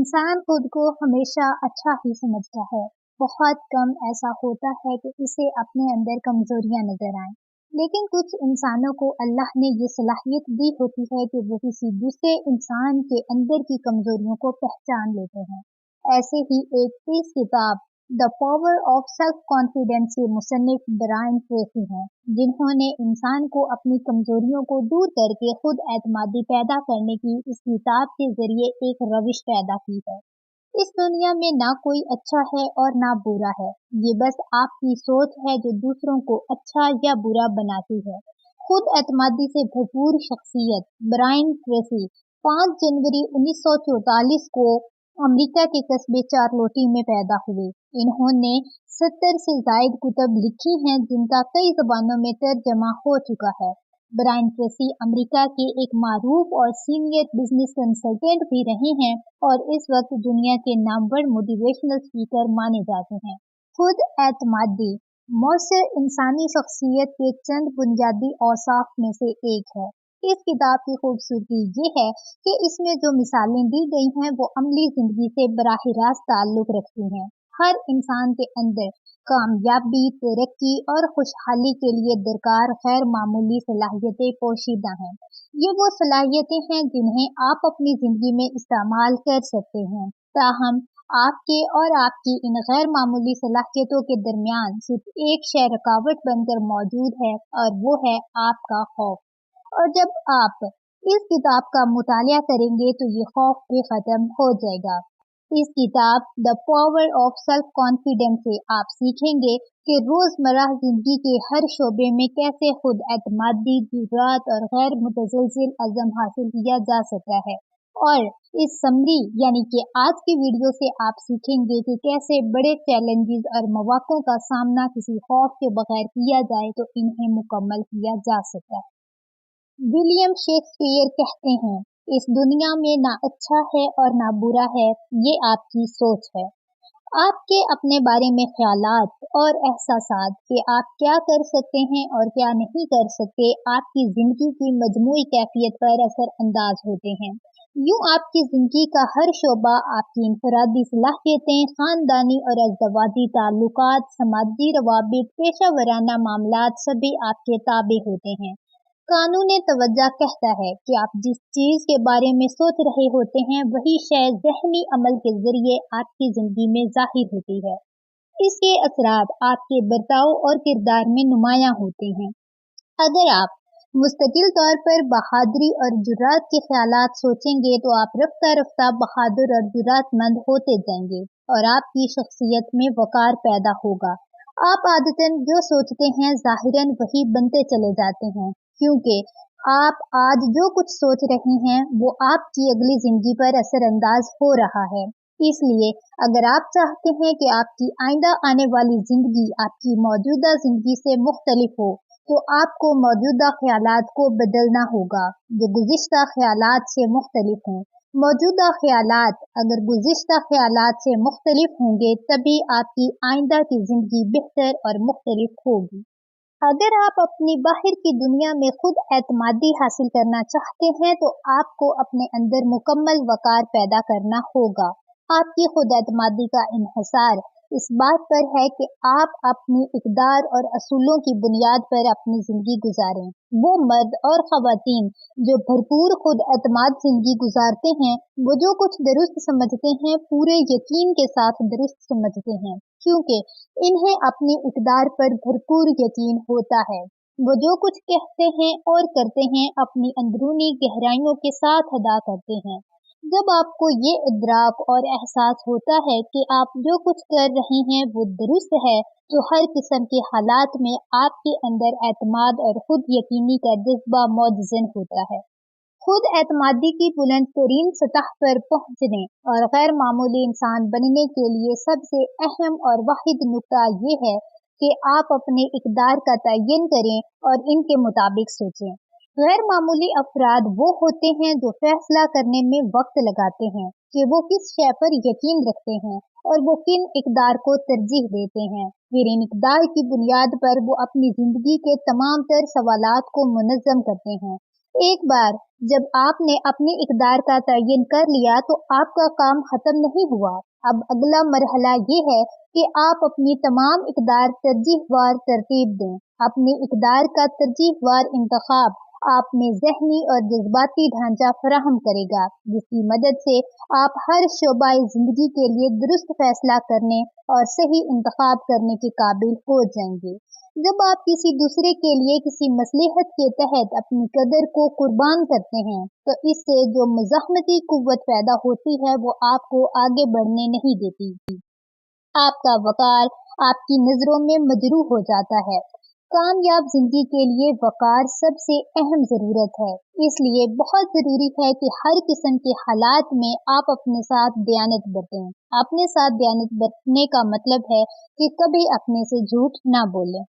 इंसान खुद को हमेशा अच्छा ही समझता है। बहुत कम ऐसा होता है कि उसे अपने अंदर कमजोरियां नजर आएं। लेकिन कुछ इंसानों को अल्लाह ने ये सलाहियत दी होती है कि वो किसी दूसरे इंसान के अंदर की कमजोरियों को पहचान लेते हैं। ऐसे ही एक तीस किताब the power of self confidence के मुसन्निफ ब्रायन ट्रेसी हैं, जिन्होंने इंसान को अपनी कमजोरियों को दूर करके खुद एतमादी पैदा करने की इस किताब के जरिए एक रविश पैदा की है। इस दुनिया में ना कोई अच्छा है और ना बुरा है, ये बस आपकी सोच है जो दूसरों को अच्छा या बुरा बनाती है। खुद एतमादी से भरपूर शख्सियत ब्रायन ट्रेसी 5 जनवरी 1944 को अमेरिका के कस्बे चार्लोटी में पैदा हुए। इन्होंने 70 से जायद कुतब लिखी हैं, जिनका कई जबानों में तर्जमा हो चुका है। ब्रायन ट्रेसी अमेरिका के एक मारूफ और सीनियर बिजनेस कंसल्टेंट भी रहे हैं और इस वक्त दुनिया के नामवर मोटिवेशनल स्पीकर माने जाते हैं। खुद एतमादी मौसर इंसानी शख्सियत के चंद बुनियादी औसाफ में से एक है। इस किताब की खूबसूरती ये है कि इसमें जो मिसालें दी गई हैं वो अमली जिंदगी से बराह रास्त ताल्लुक रखती हैं। हर इंसान के अंदर कामयाबी, तरक्की और खुशहाली के लिए दरकार गैर मामूली सलाहियतें पोशीदा हैं। ये वो सलाहियतें हैं जिन्हें आप अपनी जिंदगी में इस्तेमाल कर सकते हैं। ताहम आपके और आपकी इन गैर मामूली सलाहियतों के दरमियान सिर्फ एक शय रुकावट बनकर मौजूद है और वो है आपका खौफ। और जब आप इस किताब का मुतालिया करेंगे तो ये खौफ भी खत्म हो जाएगा। इस किताब the power of self confidence से आप सीखेंगे कि रोजमर्रा जिंदगी के हर शोबे में कैसे खुद एतमादी, जुर्रात और गैर मुतज़लज़िल अज़म हासिल किया जा सकता है। और इस समरी यानी कि आज की वीडियो से आप सीखेंगे कि कैसे बड़े चैलेंजेस और मौक़ों का सामना किसी खौफ के बगैर किया जाए तो इन्हें मुकम्मल किया जा सकता है। विलियम शेक्सपियर कहते हैं, इस दुनिया में ना अच्छा है और ना बुरा है, ये आपकी सोच है। आपके अपने बारे में ख्यालात और एहसासात कि आप क्या कर सकते हैं और क्या नहीं कर सकते आपकी जिंदगी की मजमूई कैफियत पर असर अंदाज होते हैं। यूं आपकी जिंदगी का हर शोबा, आपकी इनफरादी सलाहियतें, खानदानी और अज़दवाजी ताल्लुकात, समाजी रवाबित, पेशा वराना मामलात सभी आपके ताबे होते हैं। कानून तवज्जा कहता है कि आप जिस चीज के बारे में सोच रहे होते हैं वही शय ज़हनी अमल के जरिए आपकी जिंदगी में जाहिर होती है। इसके असरात आपके बर्ताव और किरदार में नुमायां होते हैं। अगर आप मुस्तकिल तौर पर बहादुरी और जुर्रात के ख्यालात सोचेंगे तो आप रफ्ता रफ्ता बहादुर और जुर्रातमंद होते जाएंगे और आपकी शख्सियत में वकार पैदा होगा। आप आदतन जो सोचते हैं जाहिरन वही बनते चले जाते हैं, क्योंकि आप आज जो कुछ सोच रहे हैं वो आपकी अगली जिंदगी पर असरअंदाज हो रहा है। इसलिए अगर आप चाहते हैं कि आपकी आइंदा आने वाली जिंदगी आपकी मौजूदा जिंदगी से मुख्तलिफ हो तो आपको मौजूदा ख्यालात को बदलना होगा जो गुज़िश्ता ख्यालात से मुख्तलिफ हों। मौजूदा ख्यालात अगर गुज़िश्ता ख्यालात से मुख्तलिफ होंगे तभी आपकी आइंदा की जिंदगी बेहतर और मुख्तलिफ होगी। अगर आप अपनी बाहर की दुनिया में खुद एतमादी हासिल करना चाहते हैं तो आपको अपने अंदर मुकम्मल वकार पैदा करना होगा। आपकी खुद एतमादी का इन्हिसार इस बात पर है कि आप अपनी इक़दार और असूलों की बुनियाद पर अपनी जिंदगी गुजारें। वो मर्द और ख़वातीन जो भरपूर खुद एतमाद जिंदगी गुजारते हैं वो जो कुछ दुरुस्त समझते हैं पूरे यकीन के साथ दुरुस्त समझते हैं, क्योंकि इन्हें अपनी इक़दार पर भरपूर यकीन होता है। वो जो कुछ कहते हैं और करते हैं अपनी अंदरूनी गहराइयों के साथ अदा करते हैं। जब आपको ये इदराक और एहसास होता है कि आप जो कुछ कर रहे हैं वो दुरुस्त है तो हर किस्म के हालात में आपके अंदर एतमाद और खुद यकीनी का जज्बा मौजज़न होता है। खुद एतमादी की बुलंद तरीन सतह पर पहुँचने और गैर मामूली इंसान बनने के लिए सबसे अहम और वाहिद नुक्ता ये है कि आप अपने इक़दार का तयन करें और इनके मुताबिक सोचें। गैर मामूली अफराद वो होते हैं जो फैसला करने में वक्त लगाते हैं कि वो किस शय पर यकीन रखते हैं और वो किन इक़दार को तरजीह देते हैं। फिर इन इक़दार की बुनियाद पर वो अपनी जिंदगी के तमाम तर सवालात को मुनज़्ज़म करते हैं। ایک بار جب آپ نے اپنے اقدار کا تعین کر لیا تو آپ کا کام ختم نہیں ہوا۔ اب اگلا مرحلہ یہ ہے کہ آپ اپنی تمام اقدار ترجیح وار ترتیب دیں۔ اپنے اقدار کا ترجیح وار انتخاب آپ میں ذہنی اور جذباتی ڈھانچہ فراہم کرے گا، جس کی مدد سے آپ ہر شعبہ زندگی کے لیے درست فیصلہ کرنے اور صحیح انتخاب کرنے کے قابل ہو جائیں گے۔ جب آپ کسی دوسرے کے لیے کسی مصلحت کے تحت اپنی قدر کو قربان کرتے ہیں تو اس سے جو مزاحمتی قوت پیدا ہوتی ہے وہ آپ کو آگے بڑھنے نہیں دیتی۔ آپ کا وقار آپ کی نظروں میں مجروح ہو جاتا ہے۔ کامیاب زندگی کے لیے وقار سب سے اہم ضرورت ہے، اس لیے بہت ضروری ہے کہ ہر قسم کے حالات میں آپ اپنے ساتھ دیانت برتیں۔ اپنے ساتھ دیانت برتنے کا مطلب ہے کہ کبھی اپنے سے جھوٹ نہ بولیں۔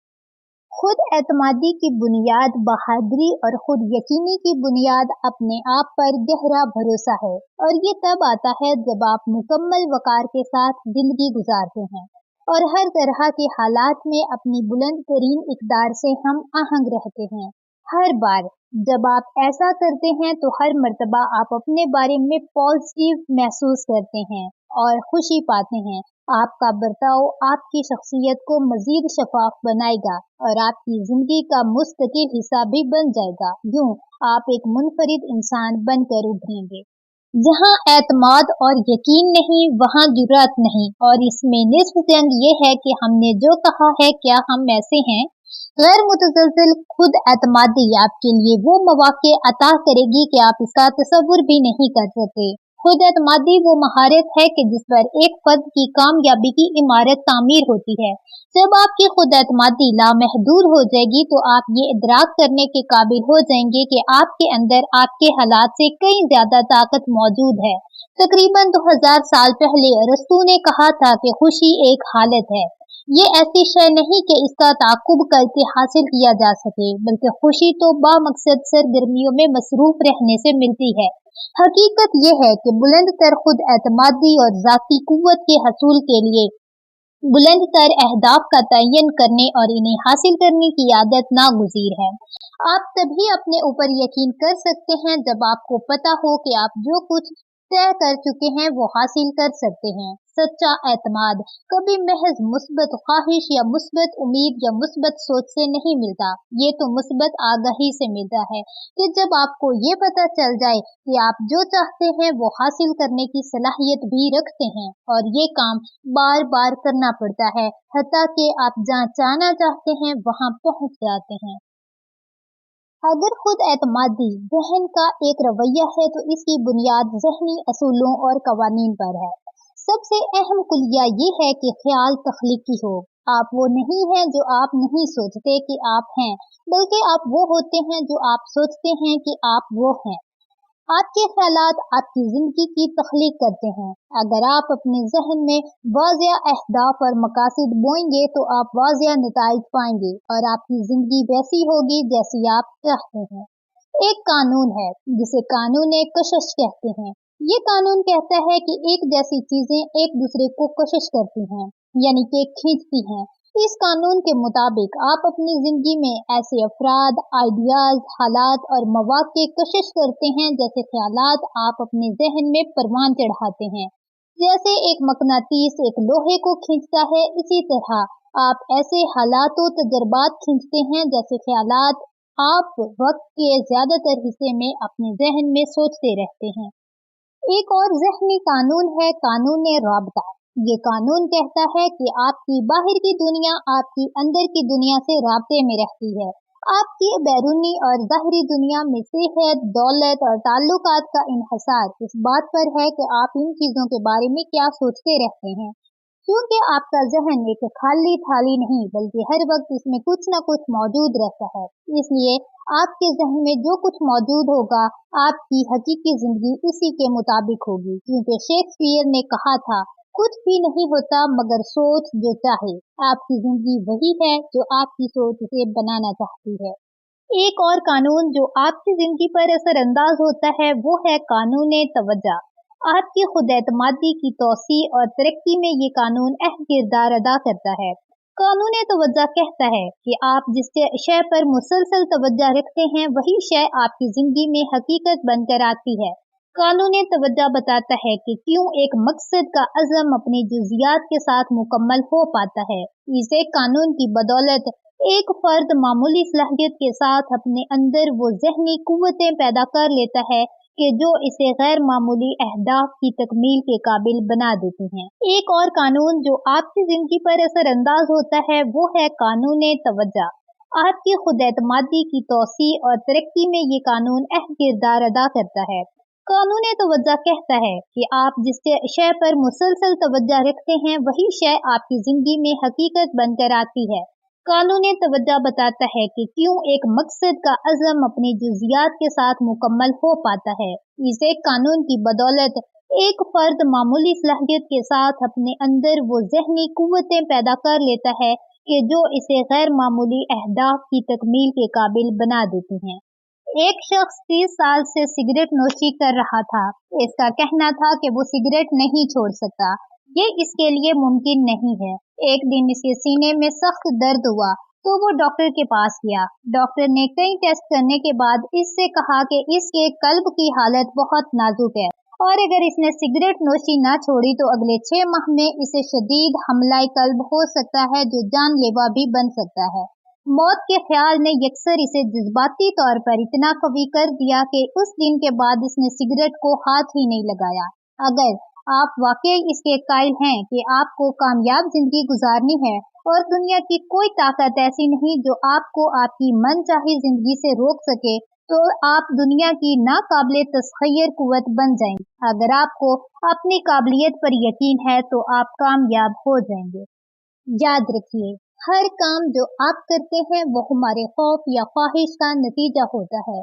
خود اعتمادی کی بنیاد بہادری اور خود یقینی کی بنیاد اپنے آپ پر گہرا بھروسہ ہے، اور یہ تب آتا ہے جب آپ مکمل وقار کے ساتھ زندگی گزارتے ہیں اور ہر طرح کے حالات میں اپنی بلند ترین اقدار سے ہم آہنگ رہتے ہیں۔ ہر بار جب آپ ایسا کرتے ہیں تو ہر مرتبہ آپ اپنے بارے میں پازیٹیو محسوس کرتے ہیں اور خوشی پاتے ہیں۔ آپ کا برتاؤ آپ کی شخصیت کو مزید شفاف بنائے گا اور آپ کی زندگی کا مستقل حصہ بھی بن جائے گا۔ یوں آپ ایک منفرد انسان بن کر ابھریں گے۔ جہاں اعتماد اور یقین نہیں وہاں جرأت نہیں، اور اس میں نصف جنگ یہ ہے کہ ہم نے جو کہا ہے کیا ہم ایسے ہیں؟ غیر متزلزل خود اعتمادی آپ کے لیے وہ مواقع عطا کرے گی کہ آپ اس کا تصور بھی نہیں کر سکتے۔ خود اعتمادی وہ مہارت ہے کہ جس پر ایک فرد کی کامیابی کی عمارت تعمیر ہوتی ہے۔ جب آپ کی خود اعتمادی لامحدود ہو جائے گی تو آپ یہ ادراک کرنے کے قابل ہو جائیں گے کہ آپ کے اندر آپ کے حالات سے کئی زیادہ طاقت موجود ہے۔ تقریباً 2000 سال پہلے ارسطو نے کہا تھا کہ خوشی ایک حالت ہے، یہ ایسی شے نہیں کہ اس کا تعاقب کر کے حاصل کیا جا سکے، بلکہ خوشی تو بامقصد سرگرمیوں میں مصروف رہنے سے ملتی ہے۔ حقیقت یہ ہے کہ بلند تر خود اعتمادی اور ذاتی قوت کے حصول کے لیے بلند تر اہداف کا تعین کرنے اور انہیں حاصل کرنے کی عادت ناگزیر ہے۔ آپ تبھی اپنے اوپر یقین کر سکتے ہیں جب آپ کو پتہ ہو کہ آپ جو کچھ طے کر چکے ہیں وہ حاصل کر سکتے ہیں۔ سچا اعتماد کبھی محض مثبت خواہش یا مثبت امید یا مثبت سوچ سے نہیں ملتا، یہ تو مثبت آگاہی سے ملتا ہے کہ جب آپ کو یہ پتہ چل جائے کہ آپ جو چاہتے ہیں وہ حاصل کرنے کی صلاحیت بھی رکھتے ہیں، اور یہ کام بار بار کرنا پڑتا ہے حتیٰ کہ آپ جہاں جانا چاہتے ہیں وہاں پہنچ جاتے ہیں۔ اگر خود اعتمادی ذہن کا ایک رویہ ہے تو اس کی بنیاد ذہنی اصولوں اور قوانین پر ہے۔ سب سے اہم کلیہ یہ ہے کہ خیال تخلیقی ہو۔ آپ وہ نہیں ہیں جو آپ نہیں سوچتے کہ آپ ہیں، بلکہ آپ وہ ہوتے ہیں جو آپ سوچتے ہیں کہ آپ وہ ہیں۔ آپ کے خیالات آپ کی زندگی کی تخلیق کرتے ہیں۔ اگر آپ اپنے ذہن میں واضح اہداف اور مقاصد بوئیں گے تو آپ واضح نتائج پائیں گے اور آپ کی زندگی ویسی ہوگی جیسی آپ چاہتے ہیں۔ ایک قانون ہے جسے قانون کشش کہتے ہیں۔ یہ قانون کہتا ہے کہ ایک جیسی چیزیں ایک دوسرے کو کشش کرتی ہیں، یعنی کہ کھینچتی ہیں۔ اس قانون کے مطابق آپ اپنی زندگی میں ایسے افراد، آئیڈیاز، حالات اور مواقع کشش کرتے ہیں جیسے خیالات آپ اپنے ذہن میں پروان چڑھاتے ہیں۔ جیسے ایک مقناطیس ایک لوہے کو کھینچتا ہے، اسی طرح آپ ایسے حالات و تجربات کھینچتے ہیں جیسے خیالات آپ وقت کے زیادہ تر حصے میں اپنے ذہن میں سوچتے رہتے ہیں۔ ایک اور ذہنی قانون ہے قانون رابطہ۔ یہ قانون کہتا ہے کہ آپ کی باہر کی دنیا آپ کی اندر کی دنیا سے رابطے میں رہتی ہے۔ آپ کی بیرونی اور ظاہری دنیا میں صحت، دولت اور تعلقات کا انحصار اس بات پر ہے کہ آپ ان چیزوں کے بارے میں کیا سوچتے رہتے ہیں۔ کیونکہ آپ کا ذہن ایک خالی تھالی نہیں بلکہ ہر وقت اس میں کچھ نہ کچھ موجود رہتا ہے، اس لیے آپ کے ذہن میں جو کچھ موجود ہوگا آپ کی حقیقی زندگی اسی کے مطابق ہوگی، کیونکہ شیکسپیئر نے کہا تھا کچھ بھی نہیں ہوتا مگر سوچ جو چاہے۔ آپ کی زندگی وہی ہے جو آپ کی سوچ اسے بنانا چاہتی ہے۔ ایک اور قانون جو آپ کی زندگی پر اثر انداز ہوتا ہے وہ ہے قانون توجہ۔ آپ کی خود اعتمادی کی توسیع اور ترقی میں یہ قانون اہم کردار ادا کرتا ہے۔ कानून तवज्जो कहता है कि आप जिस शय पर मुसलसल तवज्जो रखते हैं वही शय आपकी जिंदगी में हकीकत बनकर आती है। कानून तवज्जो बताता है कि क्यों एक मकसद का अज़म अपनी जुज़ियात के साथ मुकम्मल हो पाता है। इसे कानून की बदौलत एक फर्द मामूली सलाहियत के साथ अपने अंदर वो ज़हनी कुव्वतें पैदा कर लेता है कि जो इसे गैर मामूली अहदाफ की तकमील के काबिल बना देती हैं। एक और कानून जो आपकी जिंदगी पर असरअंदाज होता है वो है कानून तवज्जो। आपकी खुद एतमादी की तौसी और तरक्की में ये कानून अहम किरदार अदा करता है। कानून तवज्जो कहता है कि आप जिस शय पर मुसलसल तवज्जो रखते हैं वही शय आपकी जिंदगी में हकीकत बनकर आती है। कानून तवज्जो बताता है कि क्यों एक मकसद का अज़म अपनी जुज़ियात के साथ मुकम्मल हो पाता है। इसे कानून की बदौलत एक फर्द मामूली सलाहियत के साथ अपने अंदर वो ज़हनी कुव्वतें पैदा कर लेता है कि जो इसे गैर मामूली अहदाफ की तकमील के काबिल बना देती हैं। एक शख्स 30 साल से सिगरेट नोशी कर रहा था। इसका कहना था कि वो सिगरेट नहीं छोड़ सकता, ये इसके लिए मुमकिन नहीं है। एक दिन इसके सीने में सख्त दर्द हुआ तो वो डॉक्टर के पास गया। डॉक्टर ने कई टेस्ट करने के बाद इससे कहा कि इसके कल्ब की हालत बहुत नाजुक है और अगर इसने सिगरेट नोशी ना छोड़ी तो अगले 6 माह में इसे शदीद हमला कल्ब हो सकता है जो जानलेवा भी बन सकता है। मौत के ख्याल ने यकसर इसे जज्बाती तौर पर इतना कवी कर दिया कि उस दिन के बाद इसने सिगरेट को हाथ ही नहीं लगाया। अगर आप वाकई इसके कायल हैं कि आपको कामयाब जिंदगी गुजारनी है और दुनिया की कोई ताकत ऐसी नहीं जो आपको आपकी मनचाही जिंदगी से रोक सके, तो आप दुनिया की नाकाबिले तस्खीर कुव्वत बन जाएंगे। अगर आपको अपनी काबिलियत पर यकीन है तो आप कामयाब हो जाएंगे। याद रखिए, हर काम जो आप करते हैं वो हमारे खौफ या ख्वाहिश का नतीजा होता है।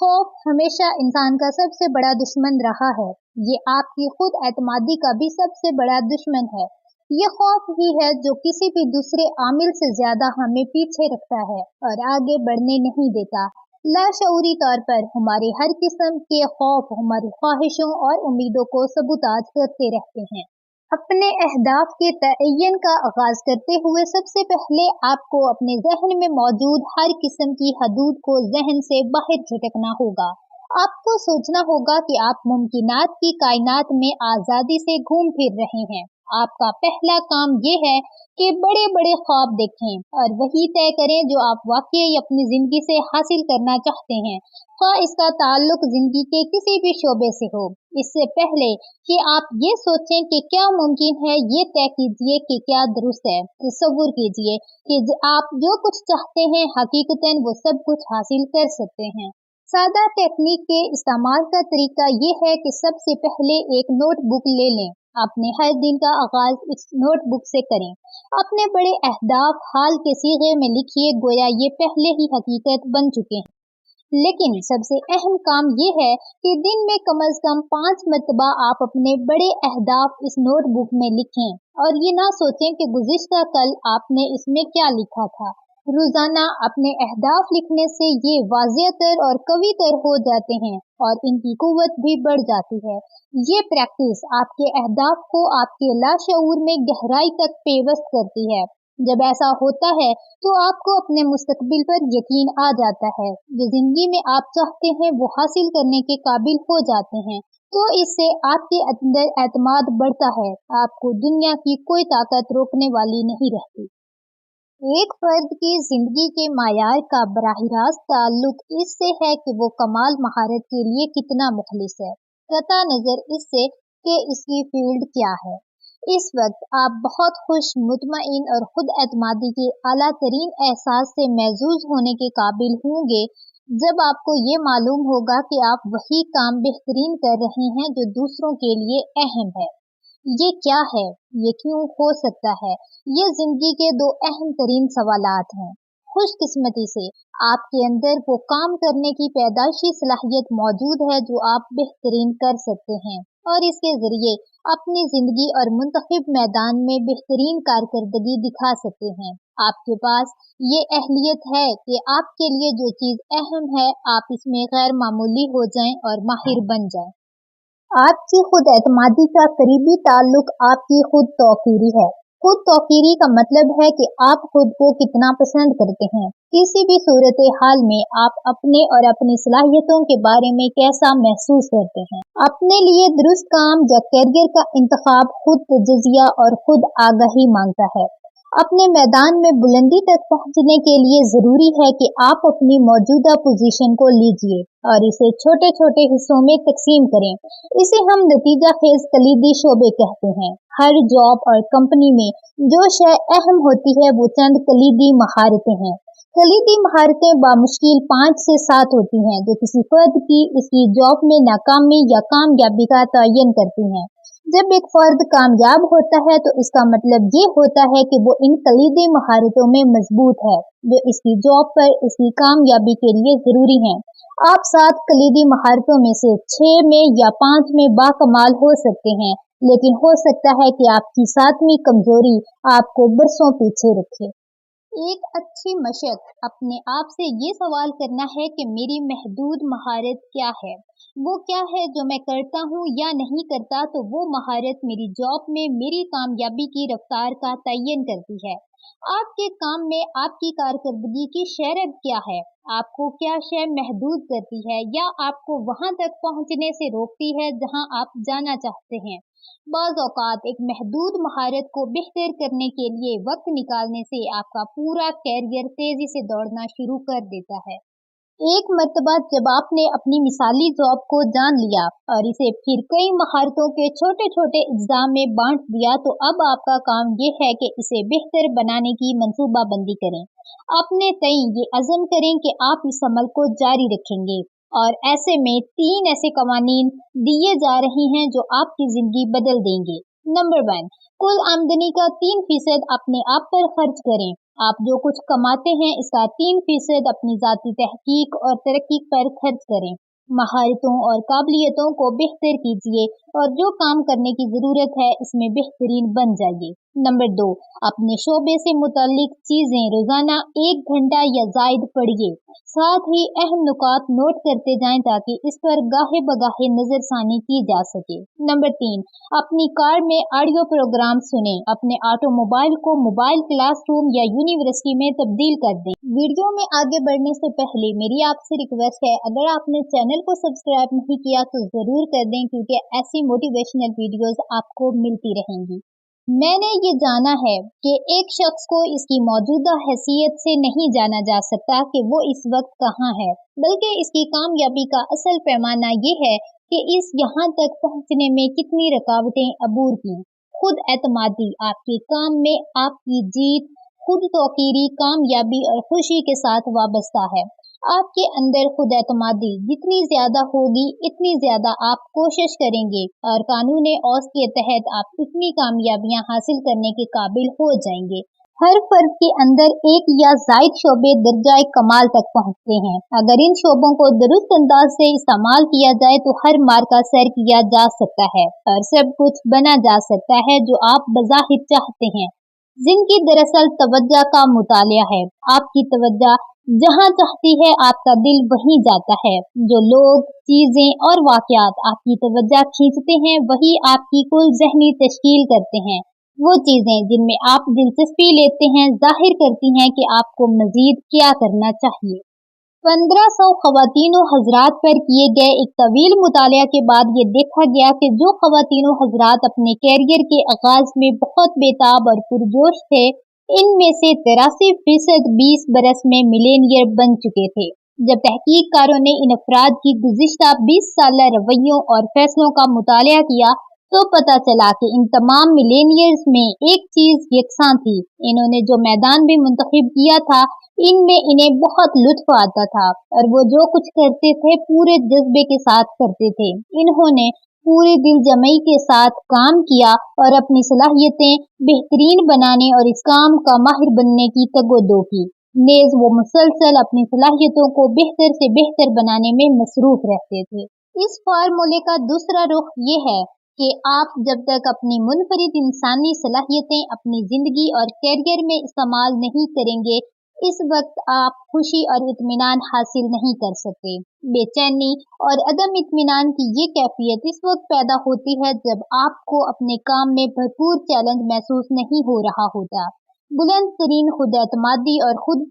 खौफ हमेशा इंसान का सबसे बड़ा दुश्मन रहा है। ये आपकी खुद एतमादी का भी सबसे बड़ा दुश्मन है। ये खौफ ही है जो किसी भी दूसरे आमिल से ज्यादा हमें पीछे रखता है और आगे बढ़ने नहीं देता। लाशऊरी तौर पर हमारे हर किस्म के खौफ हमारी ख्वाहिशों और उम्मीदों को सबूताज करते रहते हैं। अपने अहदाफ के तयन का आगाज करते हुए सबसे पहले आपको अपने जहन में मौजूद हर किस्म की हदूद को जहन से बाहर झटकना होगा। आपको सोचना होगा कि आप मुमकिनात की कायनात में आज़ादी से घूम फिर रहे हैं। आपका पहला काम ये है कि बड़े बड़े ख्वाब देखें और वही तय करें जो आप वाकई अपनी जिंदगी से हासिल करना चाहते हैं, ख्वाह इसका ताल्लुक जिंदगी के किसी भी शोबे से हो। इससे पहले कि आप ये सोचें कि क्या मुमकिन है, ये तय कीजिए कि क्या दुरुस्त है। तसव्वुर कीजिए कि आप जो कुछ चाहते हैं हकीकतन वो सब कुछ हासिल कर सकते हैं। सादा टेक्निक के इस्तेमाल का तरीका ये है कि सबसे पहले एक नोटबुक ले लें। अपने हर दिन का आगाज इस नोटबुक से करें। अपने बड़े अहदाफ हाल के सीगे में लिखिए, गोया ये पहले ही हकीकत बन चुके हैं। लेकिन सबसे अहम काम ये है कि दिन में कम से कम 5 मरतबा आप अपने बड़े अहदाफ इस नोटबुक में लिखें और ये ना सोचें कि गुज़िश्ता कल आपने इसमें क्या लिखा था। रोजाना अपने अहदाफ लिखने से ये वाज़ेहतर और कवीतर हो जाते हैं और इनकी कुव्वत भी बढ़ जाती है। ये प्रैक्टिस आपके अहदाफ को आपके लाशऊर में गहराई तक पेवस्त करती है। जब ऐसा होता है तो आपको अपने मुस्तकबिल पर यकीन आ जाता है। जो जिंदगी में आप चाहते हैं वो हासिल करने के काबिल हो जाते हैं। तो इससे आपके अंदर एतमाद बढ़ता है। आपको दुनिया की कोई ताकत रोकने वाली नहीं रहती। एक फर्द की जिंदगी के मायार का बराह रास्त ताल्लुक इससे है कि वो कमाल महारत के लिए कितना मुखलिस है, कता नजर इससे कि इसकी फील्ड क्या है। इस वक्त आप बहुत खुश, मुतमईन और खुद एतमादी के आला तरीन एहसास से महजूज होने के काबिल होंगे जब आपको ये मालूम होगा कि आप वही काम बेहतरीन कर रहे हैं जो दूसरों के लिए अहम है। ये क्या है, ये क्यों हो सकता है, ये जिंदगी के 2 अहम तरीन सवालात हैं। खुशकिस्मती से आपके अंदर वो काम करने की पैदाइशी सलाहियत मौजूद है जो आप बेहतरीन कर सकते हैं और इसके जरिए अपनी जिंदगी और मुंतखब मैदान में बेहतरीन कारकर्दगी दिखा सकते हैं। आपके पास ये अहलियत है कि आपके लिए जो चीज अहम है आप इसमें गैर मामूली हो जाएं और माहिर बन जाएं। आपकी खुद एतमादी का करीबी ताल्लुक आपकी खुद तौकीरी है। खुद तौकीरी का मतलब है कि आप खुद को कितना पसंद करते हैं। किसी भी सूरत हाल में आप अपने और अपनी सलाहियतों के बारे में कैसा महसूस करते हैं। अपने लिए दुरुस्त काम या करियर का इंतखाब खुद तजज़िया और खुद आगाही मांगता है। अपने मैदान में बुलंदी तक पहुंचने के लिए जरूरी है कि आप अपनी मौजूदा पोजीशन को लीजिए और इसे छोटे छोटे हिस्सों में तकसीम करें। इसे हम नतीजा खेज कलीदी शोबे कहते हैं। हर जॉब और कंपनी में जो शय अहम होती है वो चंद कलीदी महारतें हैं। कलीदी महारतें बामुश्किल 5 से 7 होती हैं जो किसी फर्द की इसकी जॉब में नाकामी या कामयाबी का तयन करती हैं। जब एक फर्द कामयाब होता है तो इसका मतलब ये होता है कि वो इन कलीदी महारतों में मजबूत है जो इसकी जॉब पर इसकी कामयाबी के लिए जरूरी हैं। आप 7 कलीदी महारतों में से 6 में या 5 में बाकमाल हो सकते हैं, लेकिन हो सकता है कि आपकी 7वीं कमजोरी आपको बरसों पीछे रखे। एक अच्छी मशक अपने आप से ये सवाल करना है कि मेरी महदूद महारत क्या है, वो क्या है जो मैं करता हूँ या नहीं करता तो वो महारत मेरी जॉब में मेरी कामयाबी की रफ्तार का तयन करती है। आपके काम में आपकी कारकर्दगी की शरत क्या है, आपको क्या शय महदूद करती है या आपको वहां तक पहुंचने से रोकती है जहां आप जाना चाहते हैं। बाज़ औक़ात एक महदूद महारत को बेहतर करने के लिए वक्त निकालने से आपका पूरा कैरियर तेजी से दौड़ना शुरू कर देता है। एक मर्तबा जब आपने अपनी मिसाली जॉब को जान लिया और इसे फिर कई महारतों के छोटे छोटे अज्जा में बांट दिया तो अब आपका काम ये है कि इसे बेहतर बनाने की मंसूबा बंदी करें। अपने तय ये अज़म करें कि आप इस अमल को जारी रखेंगे और ऐसे में 3 ऐसे कवानीन दिए जा रहे हैं जो आपकी जिंदगी बदल देंगे। नंबर 1, कुल आमदनी का 3% अपने आप पर खर्च करें। आप जो कुछ कमाते हैं इसका 3% अपनी जाती तहकीक और तरक्की पर खर्च करें। महारतों और काबिलियतों को बेहतर कीजिए और जो काम करने की जरूरत है इसमें बेहतरीन बन जाइए। नंबर 2, अपने शोबे से मुतालिक चीजें रोजाना 1 घंटा या जायद पढ़िए। साथ ही अहम नुकात नोट करते जाएं ताकि इस पर गाहे बगाहे नजरसानी की जा सके। नंबर 3, अपनी कार में ऑडियो प्रोग्राम सुने। अपने ऑटोमोबाइल को मोबाइल क्लासरूम या यूनिवर्सिटी में तब्दील कर दें। वीडियो में आगे बढ़ने से पहले मेरी आपसे रिक्वेस्ट है, अगर आपने चैनल को सब्सक्राइब नहीं किया तो जरूर कर दें क्योंकि ऐसी मोटिवेशनल वीडियोस आपको मिलती रहेंगी। मैंने ये जाना है कि एक शख्स को इसकी मौजूदा हैसियत से नहीं जाना जा सकता कि वो इस वक्त कहाँ है, बल्कि इसकी कामयाबी का असल पैमाना ये है कि इस यहाँ तक पहुँचने में कितनी रुकावटें अबूर की। खुद एतमादी आपके काम में आपकी जीत, खुद तौकीरी कामयाबी और खुशी के साथ वाबस्ता है। आपके अंदर खुद एतमादी जितनी ज्यादा होगी इतनी ज्यादा आप कोशिश करेंगे और कानून औस के तहत आप इतनी कामयाबियां हासिल करने के काबिल हो जाएंगे। हर फर्द के अंदर एक या जायद शोबे दर्जाए कमाल तक पहुंचते हैं। अगर इन शोबों को दुरुस्त अंदाज से इस्तेमाल किया जाए तो हर मार का सर किया जा सकता है और सब कुछ बना जा सकता है जो आप बज़ाहिर चाहते हैं। जिनकी दरअसल तवज्जो का मुतालिया है। आपकी तवज्जो जहाँ चाहती है आपका दिल वहीं जाता है। जो लोग, चीजें और वाकयात आपकी तवज्जो खींचते हैं वही आपकी कुल ज़हनी तश्कील करते हैं। वो चीजें जिनमें आप दिलचस्पी लेते हैं जाहिर करती हैं कि आपको मजीद क्या करना चाहिए। 1500 ख़वातीनो हजरात पर किए गए एक तवील मुतालिया के बाद ये देखा गया कि जो ख़वातीनो हजरात अपने कैरियर के आगाज में बहुत बेताब और पुरजोश थे, इनमें से 83% 20 बरस में मिलेनियर बन चुके थे। जब तहकीककारों ने इन अफराद की गुज़िश्ता 20 साल रवैयों और फैसलों का मुतालिया किया तो पता चला कि इन तमाम मिलेनियर्स में एक चीज यकसां थी। इन्होंने जो मैदान भी मुंतखब किया था इनमें इन्हें बहुत लुत्फ आता था और वो जो कुछ करते थे पूरे जज्बे के साथ करते थे। इन्होंने पूरे दिल जमई के साथ काम किया और अपनी सलाहियतें बेहतरीन बनाने और इस काम का माहिर बनने की तगोदो की। नेज वो मुसलसल अपनी सलाहियतों को बेहतर से बेहतर बनाने में मसरूफ रहते थे। इस फार्मूले का दूसरा रुख ये है कि आप जब तक अपनी मुनफरिद इंसानी सलाहियतें अपनी जिंदगी और कैरियर में इस्तेमाल नहीं करेंगे इस वक्त आप खुशी और इत्मीनान हासिल नहीं कर सकते। बेचैनी और अदम इत्मीनान की ये कैफियत इस वक्त पैदा होती है जब आपको अपने काम में भरपूर चैलेंज महसूस नहीं हो रहा होता। बुलंद तरीन खुद एतमादी और खुद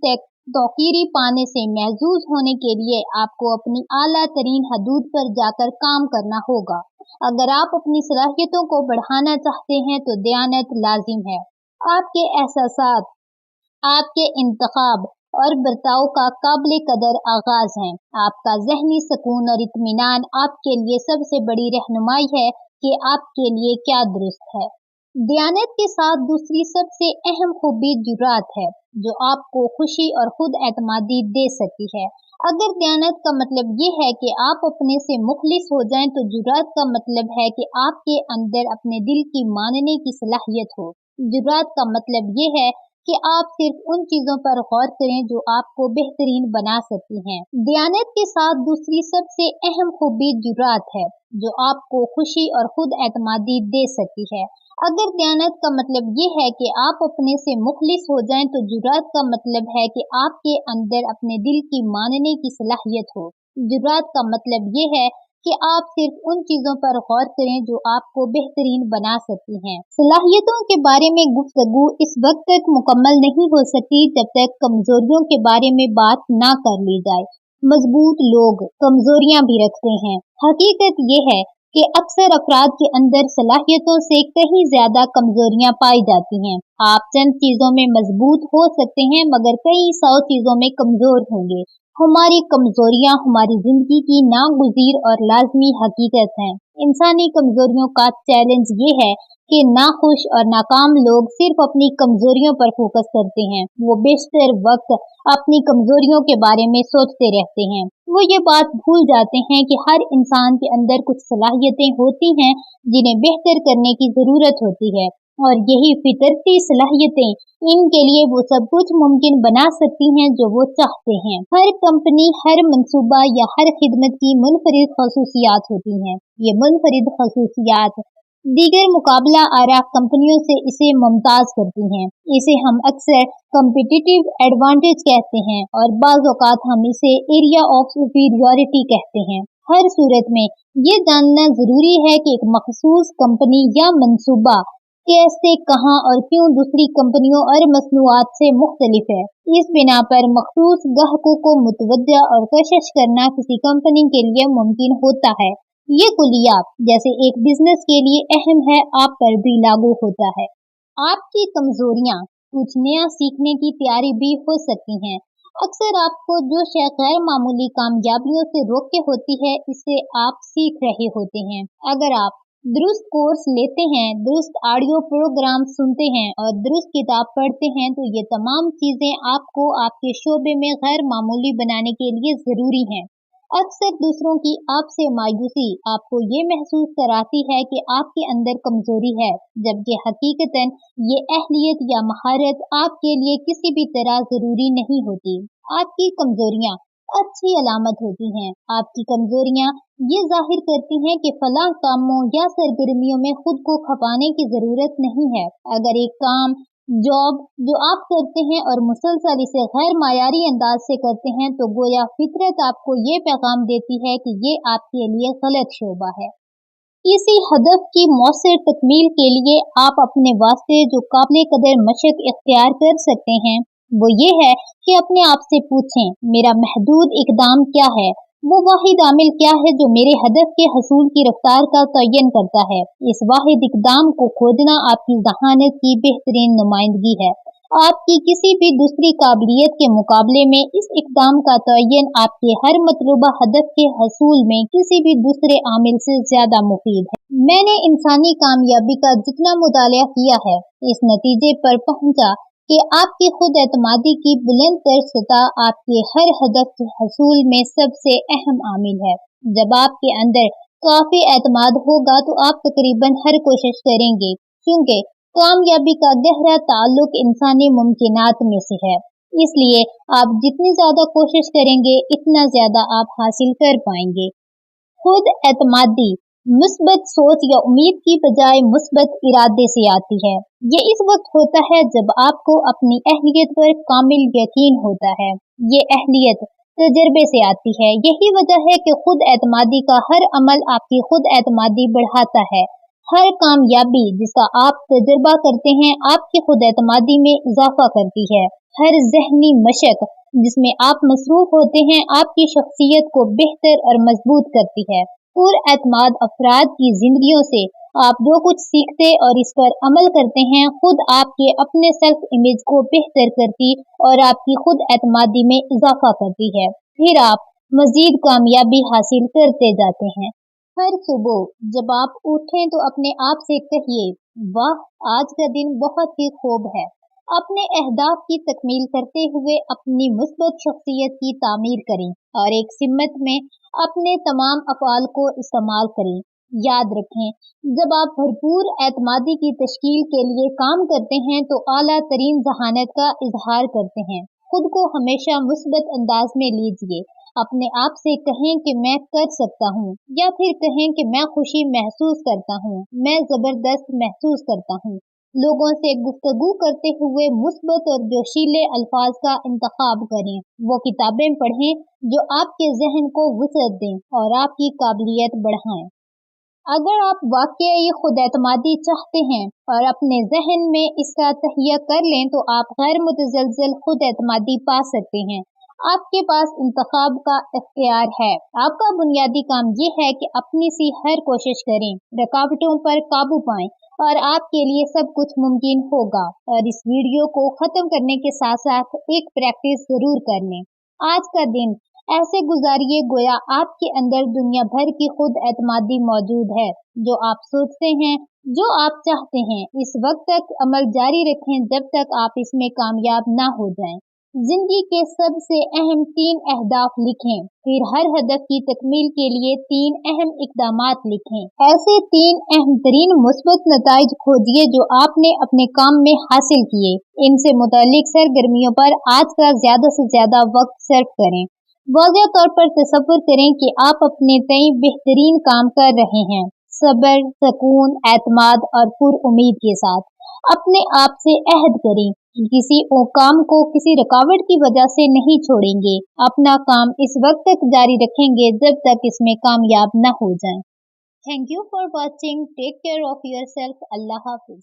तौकीरी पाने से महजूज होने के लिए आपको अपनी आला तरीन हदूद पर जाकर काम करना होगा। अगर आप अपनी सलाहियतों को बढ़ाना चाहते हैं तो दयानत लाजिम है। आपके एहसासात, आपके इंतखाब और बर्ताव का काबिल कदर आगाज है। आपका ज़हनी सुकून और इत्मीनान आपके लिए सबसे बड़ी रहनुमाई है कि आपके लिए क्या दुरुस्त है। दयानत के साथ दूसरी सबसे अहम खूबी जुरात है, जो आपको खुशी और खुद एतमादी दे सकती है। अगर दयानत का मतलब ये है कि आप अपने से मुखलिस हो जाएं, तो जुरात का मतलब है कि आपके अंदर अपने दिल की मानने की सलाहियत हो। जुरात का मतलब ये है कि आप सिर्फ उन चीजों पर गौर करें जो आपको बेहतरीन बना सकती हैं। दयानत के साथ दूसरी सबसे अहम खूबी जुरात है, जो आपको खुशी और खुद एतमादी दे सकती है। अगर दयानत का मतलब ये है कि आप अपने से मुखलिस हो जाएं, तो जुरात का मतलब है कि आपके अंदर अपने दिल की मानने की सलाहियत हो। जुरात का मतलब ये है कि आप सिर्फ उन चीजों पर गौर करें जो आपको बेहतरीन बना सकती हैं। सलाहियतों के बारे में गुफ्तगू इस वक्त तक मुकम्मल नहीं हो सकती जब तक कमजोरियों के बारे में बात ना कर ली जाए। मजबूत लोग कमजोरियां भी रखते हैं। हकीकत ये है कि अक्सर अफराद के अंदर सलाहियतों से कहीं ज्यादा कमजोरियां पाई जाती हैं। आप चंद चीजों में मजबूत हो सकते हैं मगर कई 100 चीजों में कमजोर होंगे। हमारी कमजोरियां हमारी जिंदगी की नागुज़ीर और लाजमी हकीकत हैं। इंसानी कमजोरियों का चैलेंज ये है कि नाखुश और नाकाम लोग सिर्फ अपनी कमजोरियों पर फोकस करते हैं। वो बेशतर वक्त अपनी कमजोरियों के बारे में सोचते रहते हैं। वो ये बात भूल जाते हैं कि हर इंसान के अंदर कुछ सलाहियतें होती हैं जिन्हें बेहतर करने की जरूरत होती है, और यही फितरती सलाहियतें इनके लिए वो सब कुछ मुमकिन बना सकती हैं जो वो चाहते हैं। हर कंपनी, हर मंसूबा या हर खिदमत की मुनफरिद खसूसियात होती हैं। ये मुनफरिद खसूसियात दीगर मुकाबला आरा कंपनियों से इसे मुमताज करती हैं। इसे हम अक्सर कम्पिटिटिव एडवांटेज कहते हैं और बाज़ औक़ात हम इसे एरिया ऑफ सुपीरियॉरिटी कहते हैं। हर सूरत में ये जानना जरूरी है कि एक मखसूस कंपनी या मंसूबा कैसे, कहाँ और क्यों दूसरी कंपनियों और मसनूआत से मुख्तलिफ है। इस बिना पर मखसूस ग्राहकों को मुतवज्जा और कशिश करना किसी कंपनी के लिए मुमकिन होता है। ये कुलियात जैसे एक बिजनेस के लिए अहम है, आप पर भी लागू होता है। आपकी कमजोरियां कुछ नया सीखने की तैयारी भी हो सकती हैं। अक्सर आपको जो शय गैर मामूली कामयाबियों से रोक के होती है, इसे आप सीख रहे होते हैं। अगर आप दुरुस्त कोर्स लेते हैं, दुरुस्त ऑडियो प्रोग्राम सुनते हैं और दुरुस्त किताब पढ़ते हैं, तो ये तमाम चीजें आपको आपके शोबे में गैर मामूली बनाने के लिए जरूरी हैं। अक्सर दूसरों की आपसे मायूसी आपको ये महसूस कराती है कि आपके अंदर कमजोरी है, जबकि हकीकतन ये अहलियत या महारत आपके लिए किसी भी तरह जरूरी नहीं होती। आपकी कमजोरियां अच्छी अलामत होती हैं। आपकी कमजोरियां ये जाहिर करती हैं कि फलां कामों या सरगर्मियों में खुद को खपाने की जरूरत नहीं है। अगर एक काम, जॉब जो आप करते हैं और मुसलसल इसे गैर मायारी अंदाज से करते हैं, तो गोया फितरत आपको ये पैगाम देती है कि ये आपके लिए गलत शोबा है। इसी हदफ की मौसर तकमील के लिए आप अपने वास्ते जो काबिल कदर मशक इख्तियार कर सकते हैं, वो ये है कि अपने आप से पूछें, मेरा महदूद इकदाम क्या है? वो वाहिद आमिल क्या है जो मेरे हदफ के हसूल की रफ्तार का तयन करता है? इस वाहिद इकदाम को खोजना आपकी जहानत की बेहतरीन नुमाइंदगी है। आपकी किसी भी दूसरी काबिलियत के मुकाबले में इस इकदाम का तयन आपके हर मतलूबा हदफ के हसूल में किसी भी दूसरे आमिल से ज्यादा मुफीद है। मैंने इंसानी कामयाबी का जितना मुताला किया है, इस नतीजे पर पहुंचा कि आपकी खुद एतमादी की बुलंद तर सतह आपके हर हदफ के हसूल में सबसे अहम आमिल है। जब आपके अंदर काफी एतमाद होगा तो आप तकरीबन हर कोशिश करेंगे, क्योंकि कामयाबी का गहरा ताल्लुक इंसानी मुमकिनात में से है। इसलिए आप जितनी ज्यादा कोशिश करेंगे, इतना ज्यादा आप हासिल कर पाएंगे। खुद एतमादी मुस्बत सोच या उम्मीद की बजाय मुस्बत इरादे से आती है। ये इस वक्त होता है जब आपको अपनी अहलियत पर कामिल यकीन होता है। ये अहलियत तजर्बे से आती है। यही वजह है कि खुद एतमादी का हर अमल आपकी खुद एतमादी बढ़ाता है। हर कामयाबी जिसका आप तजर्बा करते हैं आपकी खुद एतमादी में इजाफा करती है। हर जहनी मशक जिसमें आप मसरूफ होते हैं आपकी शख्सियत को बेहतर और मजबूत करती है। पुरएतमाद अफराद की जिंदगियों से आप जो कुछ सीखते और इस पर अमल करते हैं खुद आपके अपने सेल्फ इमेज को बेहतर करती और आपकी खुद एतमादी में इजाफा करती है। फिर आप मजीद कामयाबी हासिल करते जाते हैं। हर सुबह जब आप उठें तो अपने आप से कहिए, वाह आज का दिन बहुत ही खूब है। अपने अहदाफ की तकमील करते हुए अपनी मुस्बत शख्सियत की तामीर करें और एक सिमत में अपने तमाम अफ़आल को इस्तेमाल करें। याद रखें, जब आप भरपूर एतमादी की तश्कील के लिए काम करते हैं तो आला तरीन जहानत का इजहार करते हैं। खुद को हमेशा मुस्बत अंदाज में लीजिए। अपने आप से कहें कि मैं कर सकता हूँ या फिर कहें कि मैं खुशी महसूस करता हूँ, मैं जबरदस्त महसूस करता हूँ। लोगों से गुफ्तगू करते हुए मुस्बत और जोशीले अल्फाज का इंतखाब करें। वो किताबें पढ़ें जो आपके जहन को वुसअत दें और आपकी काबिलियत बढ़ाएं। अगर आप वाकई खुद एतमादी चाहते हैं और अपने जहन में इसका तहिया कर लें तो आप गैर मुतजलजल खुद एतमादी पा सकते हैं। आपके पास इंतखाब का इख्तियार है। आपका बुनियादी काम ये है कि अपनी सी हर कोशिश करें, रुकावटों पर काबू पाएं और आपके लिए सब कुछ मुमकिन होगा। और इस वीडियो को खत्म करने के साथ साथ एक प्रैक्टिस जरूर कर लें। आज का दिन ऐसे गुजारिए गोया आपके अंदर दुनिया भर की खुद एतमादी मौजूद है। जो आप सोचते हैं, जो आप चाहते हैं, इस वक्त तक अमल जारी रखें जब तक आप इसमें कामयाब ना हो जाएं। जिंदगी के सबसे अहम 3 अहदाफ लिखें, फिर हर हदफ की तकमील के लिए 3 अहम इकदामात लिखें। ऐसे 3 अहम तरीन मुस्बत नताइज खोजिए जो आपने अपने काम में हासिल किए। इनसे मुतालिक सरगर्मियों पर आज का ज्यादा से ज्यादा वक्त सर्फ करें। वाज़ेह तौर पर तसव्वुर करें कि आप अपने तय बेहतरीन काम कर रहे हैं, सब्र, सकून, एतमाद और पुर उम्मीद के साथ। अपने आप से अहद करें कि किसी काम को किसी रुकावट की वजह से नहीं छोड़ेंगे। अपना काम इस वक्त तक जारी रखेंगे जब तक इसमें कामयाब न हो जाएं। Thank you for watching. Take care of yourself. Allah Hafiz.